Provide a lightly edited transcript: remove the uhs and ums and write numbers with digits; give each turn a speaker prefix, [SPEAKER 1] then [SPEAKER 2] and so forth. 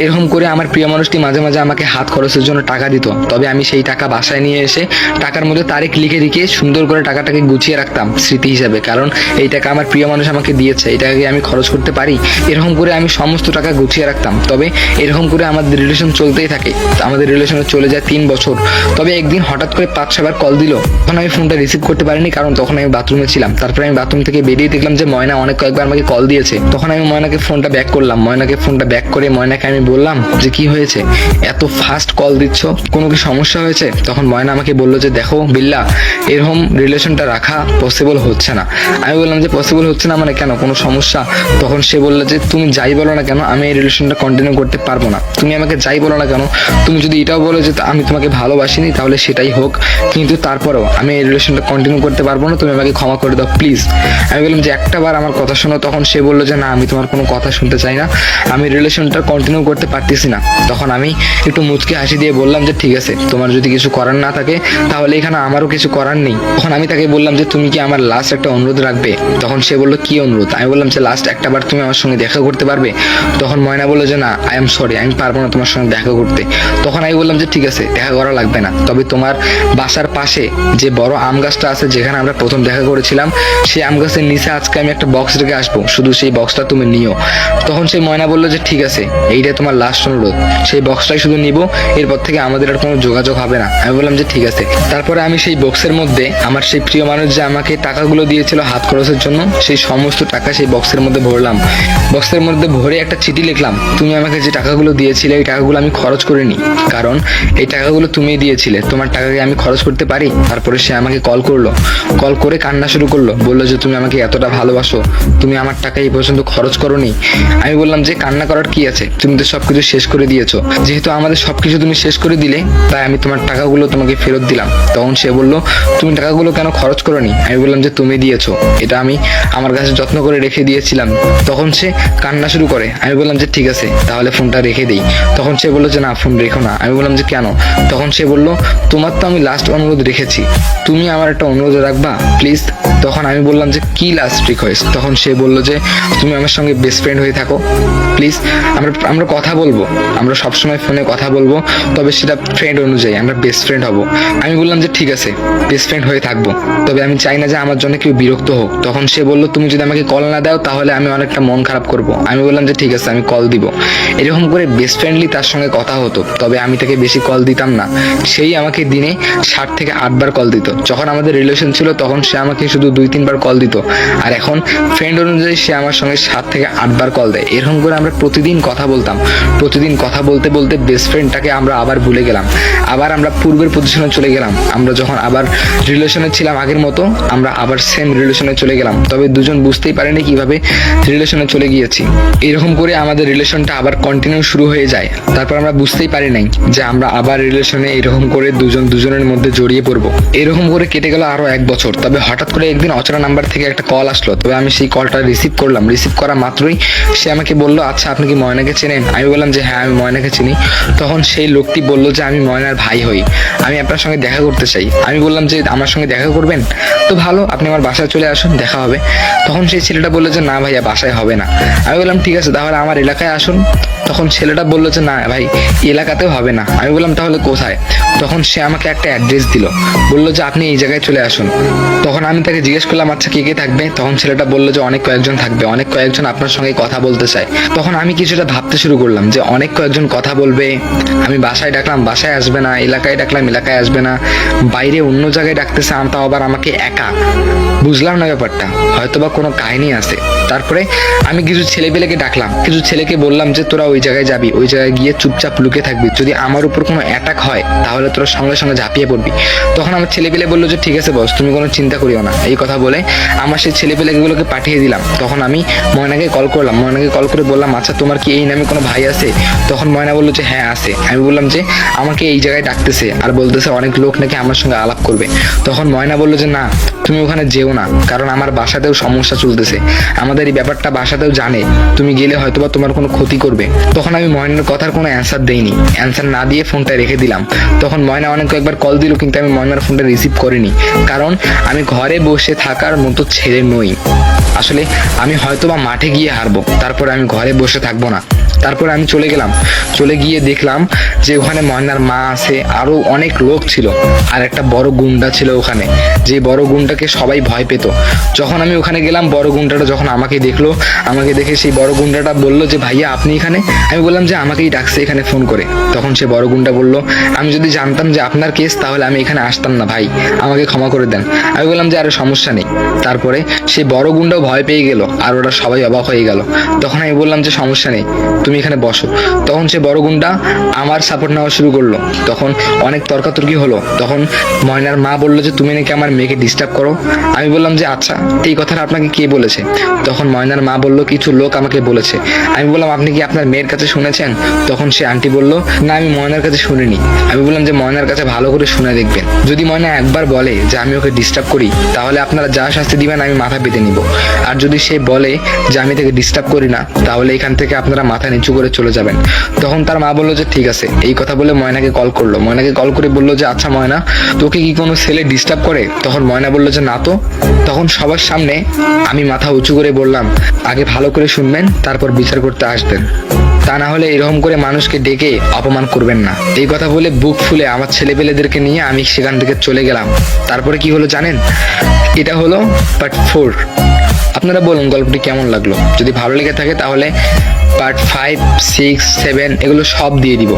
[SPEAKER 1] এরকম করে আমার প্রিয় মানুষটি মাঝে মাঝে আমাকে হাত খরচের জন্য টাকা দিত, তবে আমি সেই টাকা বাসায় নিয়ে এসে টাকার মধ্যে তারিখ লিখে রেখে সুন্দর করে টাকাটাকে গুছিয়ে রাখতাম স্মৃতি হিসাবে, কারণ এই টাকা আমার প্রিয় মানুষ আমাকে দিয়েছে, এই টাকাকে আমি খরচ করতে পারি। এরকম করে আমি সমস্ত টাকা গুছিয়ে রাখতাম। তবে এরকম করে আমাদের রিলেশন চলতেই থাকে। আমাদের রিলেশনে চলে যায় 3 বছর। তবে একদিন হঠাৎ করে 5-6 বার কল দিল, তখন আমি ফোনটা রিসিভ করতে পারিনি, কারণ তখন আমি বাথরুমে ছিলাম। তারপরে আমি বাথরুম থেকে বেরিয়ে দেখলাম যে ময়না অনেক কয়েকবার আমাকে কল দিয়েছে। তখন আমি ময়নাকে ফোনটা ব্যাক করলাম। ময়নাকে ফোনটা ব্যাক করে ময়নাকে আমি বললাম যে কি হয়েছে, এত ফাস্ট কল দিচ্ছ, কোনো কি সমস্যা হয়েছে? তখন ময়না আমাকে বললো যে দেখো বিল্লা, এরকম রিলেশনটা রাখা পসিবল হচ্ছে না। আমি বললাম যে পসিবল হচ্ছে না মানে কেন, কোনো সমস্যা? তখন সে বললো যে তুমি যাই বলো না কেন, আমি এই রিলেশনটা কন্টিনিউ করতে পারবো না। তুমি আমাকে যাই বলো না কেন, তুমি যদি এটাও বলো যে আমি তোমাকে ভালোবাসিনি, তাহলে সেটাই হোক, কিন্তু তারপরেও আমি এই রিলেশনটা কন্টিনিউ করতে পারবো না। তুমি আমাকে ক্ষমা করে দাও প্লিজ। আমি বললাম যে একটা বার আমার কথা শোনো। তখন সে বললো যে না, আমি তোমার কোনো কথা শুনতে চাই না, আমি রিলেশনটা কন্টিনিউ করতে পারতেছি না। তখন আমি একটু মুচকি হাসি দিয়ে বললাম যে ঠিক আছে, তোমার যদি কিছু করার না থাকে তাহলে এখানে আমারও কিছু করার নেই। তখন আমি তাকে বললাম যে তুমি কি আমার লাস্ট একটা অনুরোধ রাখবে? তখন সে বললো কি অনুরোধ? আমি বললাম যে লাস্ট একটা বার তুমি আমার সঙ্গে দেখা করতে পারবে? তখন ময়না বললো যে না, আই এম সরি, আমি পারবো না তোমার সঙ্গে দেখা করতে। তখন আমি বললাম যে ঠিক আছে, দেখা করা লাগবে না, তবে তোমার বাসার পাশে যে বড় আম গাছটা আছে, যেখানে আমরা প্রথম দেখা করেছিলাম, সেই আম গাছের নিচে আজকে আমি একটা বক্স রেখে আসবো, শুধু সেই বক্সটা তুমি নিও। তখন সেই ময়না বললো যে ঠিক আছে, এইটা তোমার লাস্ট অনুরোধ, সেই বক্সটাই শুধু নিবো, এরপর থেকে আমাদের আর কোনো যোগাযোগ হবে না। আমি বললাম যে ঠিক আছে। তারপরে আমি সেই বক্সের মধ্যে আমার সেই প্রিয় মানুষ যে আমাকে টাকাগুলো দিয়েছিল হাত খরচের জন্য, সেই সমস্ত টাকা সেই বক্সের মধ্যে ভরলাম। বক্সের মধ্যে ভরে একটা চিঠি লিখলাম, তুমি আমাকে যে টাকাগুলো দিয়েছিলে এই টাকাগুলো আমি খরচ করিনি, কারণ এই টাকাগুলো তুমি দিয়েছিলে, তোমার টাকাকে আমি খরচ করতে পারি? তারপরে সে আমাকে কল করলো, কল করে কান্না শুরু করলো, বললো যে তুমি আমাকে এতটা ভালোবাসো, তুমি আমার টাকা এই পর্যন্ত খরচ করোনি। আমি বললাম যে কান্না করার কি আছে, তুমি তো সবকিছু শেষ করে দিয়েছো, যেহেতু আমাদের সবকিছু তুমি শেষ করে দিলে, তাই আমি তোমার টাকাগুলো তোমাকে ফেরত দিলাম। তখন সে বললো তুমি টাকাগুলো কেন খরচ করোনি? আমি বললাম যে তুমি দিয়েছো, এটা আমি আমার কাছে যত্ন করে রেখে দিয়েছিলাম। তখন সে কান্না শুরু করে। আমি বললাম যে ঠিক আছে, তাহলে ফোনটা রেখে দিই। তখন সে বললো যে না, ফোন রেখো না। আমি বললাম যে কেন? তখন সে বললো তোমার তো আমি লাস্ট অনুরোধ রেখেছি, তুমি আমার একটা অনুরোধ রাখবা প্লিজ। তখন আমি বললাম যে কি লাস্ট রিকোয়েস্ট? তখন সে বললো যে তুমি আমার সঙ্গে বেস্ট ফ্রেন্ড হয়ে থাকো প্লিজ, আমরা কথা বলবো, আমরা সবসময় ফোনে কথা বলবো, তবে সেটা ফ্রেন্ড অনুযায়ী, আমরা বেস্ট ফ্রেন্ড হব। আমি বললাম যে ঠিক আছে, বেস্ট ফ্রেন্ড হয়ে থাকবো, তবে আমি চাই না যে আমার জন্য কেউ বিরক্ত হোক। তখন সে বললো তুমি যদি আমাকে কল না দাও তাহলে আমি অনেকটা মন খারাপ করব। আমি বললাম যে ঠিক আছে, আমি কল দিব। এরকম করে বেস্ট ফ্রেন্ডলি তার সঙ্গে কথা হতো, তবে আমি তাকে বেশি কল দিতাম না। সেই আমাকে দিনে 7 থেকে 8 বার কল দিত। যখন আমাদের রিলেশন ছিল তখন সে আমাকে শুধু 2-3 বার কল দিত, আর এখন ফ্রেন্ড অনুযায়ী সে আমার সঙ্গে 7 থেকে 8 বার কল দেয়। এরকম করে আমরা প্রতিদিন কথা বলতাম। প্রতিদিন কথা বলতে বলতে বেস্ট ফ্রেন্ডটাকে আমরা আবার ভুলে গেলাম, আবার আমরা পূর্বের পজিশনে চলে গেলাম। আমরা যখন আবার রিলেশনে ছিলাম আগের মতো, আমরা আবার সেম রিলেশনে চলে গেলাম, তবে দুজন বুঝতেই পারেনি কিভাবে রিলেশনে চলে গিয়েছি। এরকম করে আমাদের রিলেশনটা আবার কন্টিনিউ শুরু হয়ে যায়। তারপর আমরা বুঝতেই পারি নাই যে আমরা আবার রিলেশনে এরকম করে দুজন দুজনের মধ্যে জড়িয়ে পড়বো। এরকম করে কেটে গেল আরো 1 বছর। তবে হঠাৎ করে একদিন অচেনা নাম্বার থেকে একটা কল আসলো, তবে আমি সেই কলটা রিসিভ করলাম। রিসিভ করা মাত্রই সে আমাকে বললো আচ্ছা আপনি কি ময়নাকে চেনেন? আমি বললাম যে হ্যাঁ, আমি ময়নাকে চিনি। তখন সেই লোকটি বললো যে আমি ময়নার ভাই হই, আমি আপনার সঙ্গে দেখা করতে চাই। আমি বললাম যে আমার সঙ্গে দেখা করবেন তো ভালো, আপনি আমার বাসায় চলে আসুন, দেখা হবে। তখন সেই ছেলেটা বললো যে না ভাইয়া, বাসায় হবে না। আমি বললাম ঠিক আছে, তাহলে আমার এলাকায় আসুন। তখন ছেলেটা বললো যে না ভাই, এলাকাতেও হবে না। আমি বললাম তাহলে কোথায়? তখন সে আমাকে একটা অ্যাড্রেস দিল, বললো যে আপনি এই জায়গায় চলে আসুন। তখন আমি তাকে জিজ্ঞেস করলাম আচ্ছা কে কে থাকবে? তখন ছেলেটা বললো যে অনেক কয়েকজন থাকবে, অনেক কয়েকজন আপনার সঙ্গে কথা বলতে চায়। তখন আমি কিছুটা ভাবতে শুরু করলাম যে অনেক কয়েকজন কথা বলবে, আমি বাসায় ডাকলাম বাসায় আসবে না, এলাকায় ডাকলাম এলাকায় আসবে না, বাইরে অন্য জায়গায় ডাকতেছে, তাও আবার আমাকে একা। বুঝলাম না ব্যাপারটা, হয়তোবা কোনো কাহিনী আছে। তারপরে আমি কিছু ছেলেপেলেকে ডাকলাম, কিছু ছেলেকে বললাম যে তোরা ওই জায়গায় যাবি, ওই জায়গায় গিয়ে চুপচাপ লুকে থাকবি, যদি আমার উপর কোনো অ্যাটাক হয় তাহলে তোরা সঙ্গে সঙ্গে ঝাঁপিয়ে পড়বি। তখন আমার ছেলেপেলে বললো যে ঠিক আছে বস, তুমি কোনো চিন্তা করিও না। এই কথা বলে আমার সেই ছেলেপেলেগুলোকে পাঠিয়ে দিলাম। তখন আমি ময়নাকে কল করলাম, ময়নাকে কল করে বললাম আচ্ছা তোমার কি এই নামে কোনো ভাই আছে? তখন ময়না বললো যে হ্যাঁ আছে। আমি বললাম যে আমাকে এই জায়গায় ডাকতেছে আর বলতেছে অনেক লোক নাকি আমার সঙ্গে আলাপ করবে। তখন ময়না বললো যে না, তুমি ওখানে যেও না, কারণ আমার বাসাতেও সমস্যা চলতেছে, আমাদের এই ব্যাপারটা বাসাতেও জানে, তুমি গেলে হয়তোবা তোমার কোনো ক্ষতি করবে। তখন আমি ময়নার কথার কোনো অ্যান্সার দেইনি, অ্যান্সার না দিয়ে ফোনটা রেখে দিলাম। তখন ময়না অনেক কয়েকবার কল দিল, কিন্তু আমি ময়নার ফোনটা রিসিভ করিনি, কারণ আমি ঘরে বসে থাকার মতো ছেলে নই। আসলে আমি হয়তোবা মাঠে গিয়ে হারবো, তারপরে আমি ঘরে বসে থাকবো না। তারপরে আমি চলে গেলাম, চলে গিয়ে দেখলাম যে ওখানে ময়নার মা আছে, আরো অনেক লোক ছিল, আর একটা বড় গুন্ডা ছিল ওখানে, যে বড় গুন্ডাকে সবাই ভয় পেত। যখন আমি ওখানে গেলাম, বড় গুন্ডাটা যখন আমাকে দেখলো, আমাকে দেখে সেই বড় গুন্ডাটা বলল যে ভাইয়া আপনি এখানে? আমি বললাম যে আমাকেই ডাকছে এখানে ফোন করে। তখন সে বড় গুন্ডা বলল, আমি যদি জানতাম যে আপনার কেস তাহলে আমি এখানে আসতাম না ভাই, আমাকে ক্ষমা করে দেন। আমি বললাম যে আরে সমস্যা নেই। তারপরে সেই বড় গুন্ডাও ভয় পেয়ে গেল, আর ওরা সবাই অবাক হয়ে গেল। তখন আমি বললাম যে সমস্যা নেই, তুমি এখানে বসো। তখন সে বড় গুন্ডা আমার সাপোর্ট নেওয়া শুরু করলো। তখন অনেক তর্কাতর্কি হলো। তখন ময়নার মা বললো যে তুমি নাকি আমার মেয়েকে ডিস্টার্ব করো। আমি বললাম যে আচ্ছা, এই কথাটা আপনাকে কে বলেছে? তখন ময়নার মা বলল কিছু লোক আমাকে বলেছে। আমি বললাম আপনি কি আপনার মেয়ের কাছে শুনেছেন? তখন সে আন্টি বলল না, আমি ময়নার কাছে শুনিনি। আমি বললাম যে ময়নার কাছে ভালো করে শুনে দেখবেন, যদি ময়না একবার বলে যে আমি ওকে ডিস্টার্ব করি, তাহলে আপনারা যা শাস্তি দিবেন আমি মাথা পেতে নিব। আর যদি সে বলে যে আমি তাকে ডিস্টার্ব করি না, তাহলে এখান থেকে আপনারা মাথা নিচু করে চলে যাবেন। তখন তার মা বললো যে ঠিক আছে। এই কথা বলে ময়নাকে কল করলো, ময়নাকে কল করে বললো যে আচ্ছা ময়না, তোকে কি কোনো ছেলে ডিস্টার্ব করে? তখন ময়না বললো যে না তো। তখন সবার সামনে আমি মাথা উঁচু করে বললাম, আগে ভালো করে শুনবেন, তারপর বিচার করতে আসবেন, তা না হলে এরকম করে মানুষকে ডেকে অপমান করবেন না। এই কথা বলে বুক ফুলে আমার ছেলেপেলেদেরকে নিয়ে আমি সেখান থেকে চলে গেলাম। তারপরে কি হলো জানেন? এটা হলো পার্ট 4। আপনারা বলুন গল্পটি কেমন লাগলো। যদি ভালো লেগে থাকে তাহলে পার্ট 5, 6, 7 এগুলো সব দিয়ে দিব।